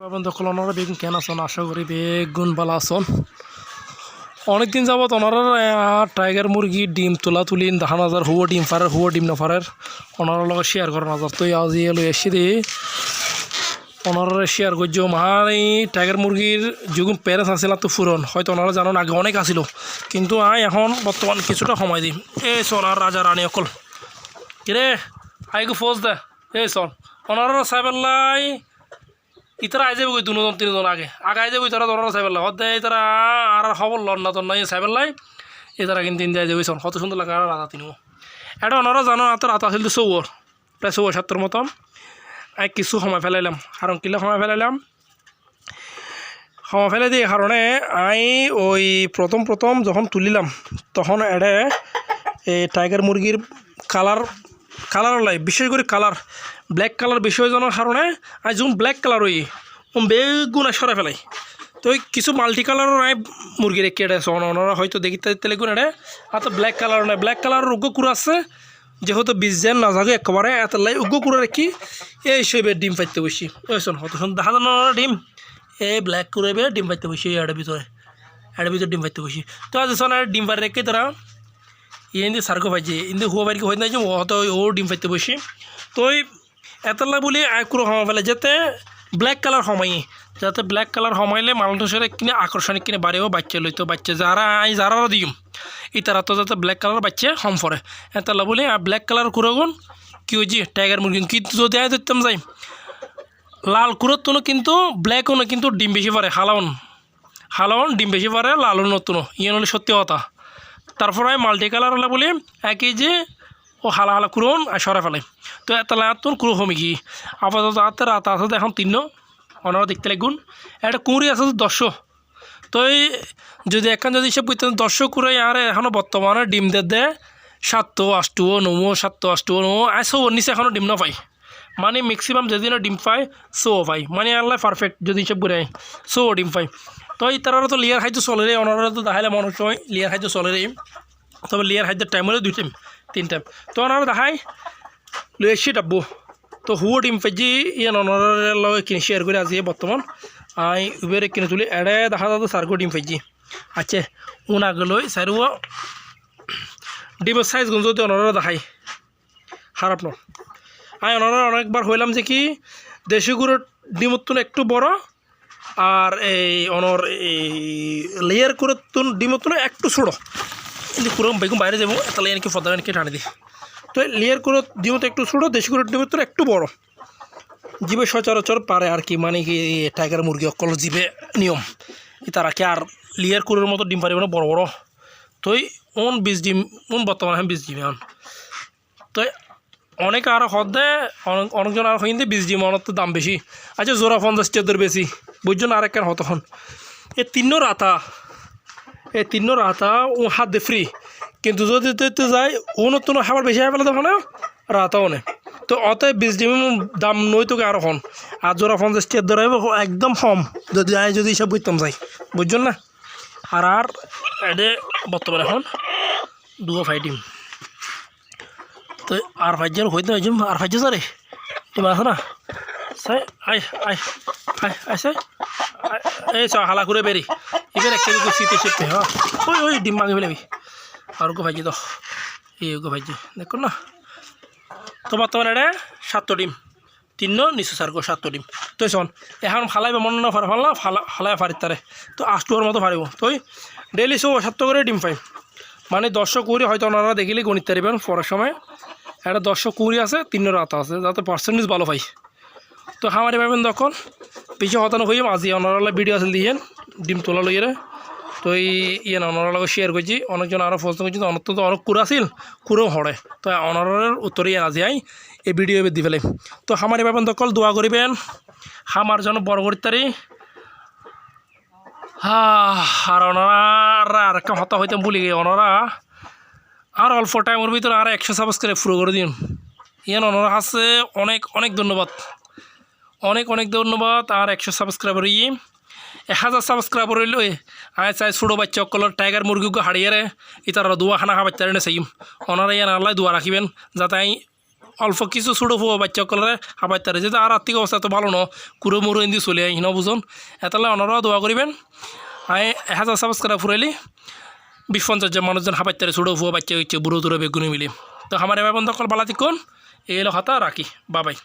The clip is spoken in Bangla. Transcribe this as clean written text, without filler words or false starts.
দখল ওনারা বেগুন কেন আসন আশা করি বেগুন ভালো আসন অনেকদিন যাবত ওনারা টাইগার মুরগি ডিম তোলা তুলি দেখা নাজার হুয়ো ডিম ফারের হুয়ো ডিম নফারের ওনারা লগে শেয়ার করা নাজার তো আজ এলো এসে দিয়ে ওনারা শেয়ার করছো মাহার টাইগার মুরগির যখন প্যারেন্টস আসিল তো ফুরন হয়তো ওনারা জানেন আগে অনেক আসিল কিন্তু এখন বর্তমান কিছুটা সময় দিই এই চল আর রাজা রানী অকল কিরে আইগো ফোজ দে এই চল ওনারা সাহেবেল্লাই ইতারা আই যাবো দুজন তিনজন আগে আই যাবো তারা ধরার সাইবেল্লা হদ দেয় তারা আর খবর লন না তোর নাই সাইবেল্লাই এতারা কিন্তু তিন দিয়ে যাবি শোন কত সুন্দর লাগে আর রাতা তিনও এটা ওনারা জানো আর রাতা আসল চৌর প্রায় ৭৪ মতো আমি কিছু সময় ফেলাইলাম কারণ কিলা সময় ফেলাইলাম সময় ফেলে দিয়ে কারণে আমি ওই প্রথম যখন তুলিলাম তখন এডে এই টাইগার মুরগির কালার লাই বিশেষ করে কালার ব্ল্যাক কালার বেশি হয়ে যাওয়ার কারণে আর যখন ব্ল্যাক কালার হই বেগুন সরে ফেলাই তো কিছু মাল্টি কালারও নাই মুরগি রেখে এটা ওনারা হয়তো দেখিতে তেলেগুন এটা আর তো ব্ল্যাক কালার নাই ব্ল্যাক কালারের উগ্র কুড়া আছে যেহেতু বীজেন না যাবে একেবারে এত লাই উগ্র কুড়া রেখি এই সবে ডিম পাইতে বসি ওইসন হয়তো দেখা জানো ডিম এই ব্ল্যাক করে ডিম পাইতে বসি এটার ভিতরে ডিম পাইতে বসি তো আজ ডিম পাই রেখে তারা ইন্দি সার্কো পাইছে ইন্দি হুয়া বাড়ি হয়ে নাই যে হয়তো ও ডিম পাইতে বসি তো এতলা বলি আইকুরো সময় ফেলে যাতে ব্ল্যাক কালার সময় যাতে ব্ল্যাক কালার সময়লে মানুষের কিনে আকর্ষণিক কিনে বাড়িও বাচ্চা লইতো বাচ্চা যারা দিম ইতারা তো যাতে ব্ল্যাক কালার বাচ্চা কম পড়ে এতলা বলি আর ব্ল্যাক কালার কুরোগুন কি হয়েছি টাইগার মুরগি কিন্তু যদি আয় ধরতাম যাই লাল কুরোর তুলো কিন্তু ব্ল্যাকও না কিন্তু ডিম বেশি পারে হালাউন ডিম বেশি পারে লালও নতুন ইয়ে হলে সত্যি কথা তারপরে মাল্টি কালার হলে বলি একই যে ও হালা কুরোন আর সরা ফেলে তো তাহলে তোর কুরো কমে কি আপাতত রাত আছে এখন ৩ ওনারা দেখতে লাগুন একটা কুঁড়ি আছে ১০০ তো যদি এখন যদি হিসেব করতে ১০০ কুড়ে আর এখনও বর্তমানে ডিম দেয় ৭ ৮ ৯ ৭ ৮ ৯ আর ১০০ নিচে এখনও ডিম না পাই মানে ম্যাক্সিমাম যেদিনও ডিম পায় ১০০ পাই মানে আল্লাহ পারফেক্ট যদি হিসেব করে ১০০ ডিম পাই তো তারা তো লেয়ার খাদ্য চলে রে ওনারা তো দেখাইলে মনে হয় লেয়ার খাদ্য চলে রে তবে লেয়ার খাদ্যের টাইম হলে ২ টাইম ৩ টাইম তো ওনারা দেখায় লই আসছি ডাব্বো তো হুয়ো ডিম পাইছি ইয়ে ওনার লগে কিনে শেয়ার করে আজি বর্তমান আই উবেরে কিনে তুলি এড়ে দেখা যাতো সার্গো ডিম পাইছি আচ্ছা উনাগুলোই সারুও ডিমের সাইজ গুণ যদি ওনারা দেখাই খারাপ ন আমি ওনারা অনেকবার হইলাম যে কি দেশি গুঁড়োর ডিমের তুন একটু বড় আর এই অনর এই লেয়ার করে তুন ডিমের তুন একটু ছোটো কিন্তু পুরো বেগুন বাইরে যাবো তাহলে এনেকি ফদা এনেকি টানে দিই তো লেয়ার করে ডিমতো একটু ছোটো দেশি করে ডিমের তুন একটু বড় জিবে সচরাচর পারে আর কি মানে কি টাইগার মুরগি অকল জিবে নিয়ম তারা কি আর লেয়ার কুড়োর মতো ডিম পারিব না বড় বড় তো বিষ ডিম বর্তমানে 20 ডিম এখন তো অনেক আর হদে অনেকজন আর হইতে 20 ডিম অনেক তো দাম বেশি আচ্ছা জোড়া 50 টাকার বেশি বুঝছেন আর একখান হতক্ষণ এই ৩ রাতা ও হাত দে ফ্রি কিন্তু যদি দিতে যায় ও নতুন খাবার বেশি হয়ে পেলে তখন রাতাও নেই তো অতএব 20 ডিম দাম নই তোকে আরও হন আর জোড়া 50 টাকার ধরে একদম কম যদি হিসাব করতাম যাই বুঝছেন না আর এডে বর্তমানে এখন 2 ডিম তো আর 5 জন হইতে আর 5 জন রে ডিম আছে না সাই আই সাই এই হালা করে বেরি এবার একটা শীতে হ্যাঁ ওই ডিম মাঙে ফেলাবি আর গো ভাইজি তো এই গো ভাইজি দেখুন না তো বর্তমানে এটা 7 ডিম 3 নিচে সারগো 7 ডিম তো শোন এখন ফালাইবে মনে না ফালাই ফারিত তারে তো 8 মতো ফারিব তো ডেইলি 7 করে ডিম পাই মানে 10 কুড়ি হয়তো ওনারা দেখিলে গণিত পারিবেন পড়ার সময় একটা 10 কুড়ি আছে 3 রাত আছে যাতে পার্সেন্টেজ ভালো পাই তো খামারি পাবেন তখন পিছিয়ে হতানো হইম আজি ওনারা ভিডিও আছে দিয়ে ডিম তোলা লইয়ে তো ইয়ে ওনারা লগে শেয়ার করছি অনেকজন আরও প্রশ্ন করছি অনেক তো অনেক কুড়া আছিল কুড়েও হরে তো ওনার উত্তরে আজি আই এই ভিডিও দি ফেলে তো খামারি পাবেন তখন দোয়া করিবেন খামার জন্য বড় করতারি আর ওনারা আর একটা হতা হইতে ভুলে গিয়ে ওনারা আর অল্প টাইমের ভিতরে আর 100 সাবস্ক্রাইব পুরো করে দিন ইয়ান ওনারা আছে অনেক ধন্যবাদ অনেক ধন্যবাদ আর 100 সাবস্ক্রাইবার 1000 সাবস্ক্রাইবার হইল আয় চাই ছোটো বাচ্চা অকলের টাইগার মুরগিকে হারিয়ে ইতারা দোয়া খানা খাবার চাই সেইম ওনারা ইয়ান আল্লাহ দোয়া রাখিবেন যাতে অল্প কিছু ছোটো ফুয়া বাচ্চা কলরে হাবাই তারে যেহেতু আর আর্থিক অবস্থা তো ভালো ন কুড়ো মুড়ো ইন্দি চলে আই ন বুঝুন এতালে ওনারাও দোয়া করিবেন আই 1000 সাবস্ক্রাইব ফুরাইলি 20-50 জন মানুষজন হাবাই তারে ছোটো ফুয়া বাচ্চা হচ্ছে বুড়ো টুড়ো বেগুনি মিলি তো আমার এবার বন্ধ কল বালাতি কোন এই হলো কথা রাখি বাবাই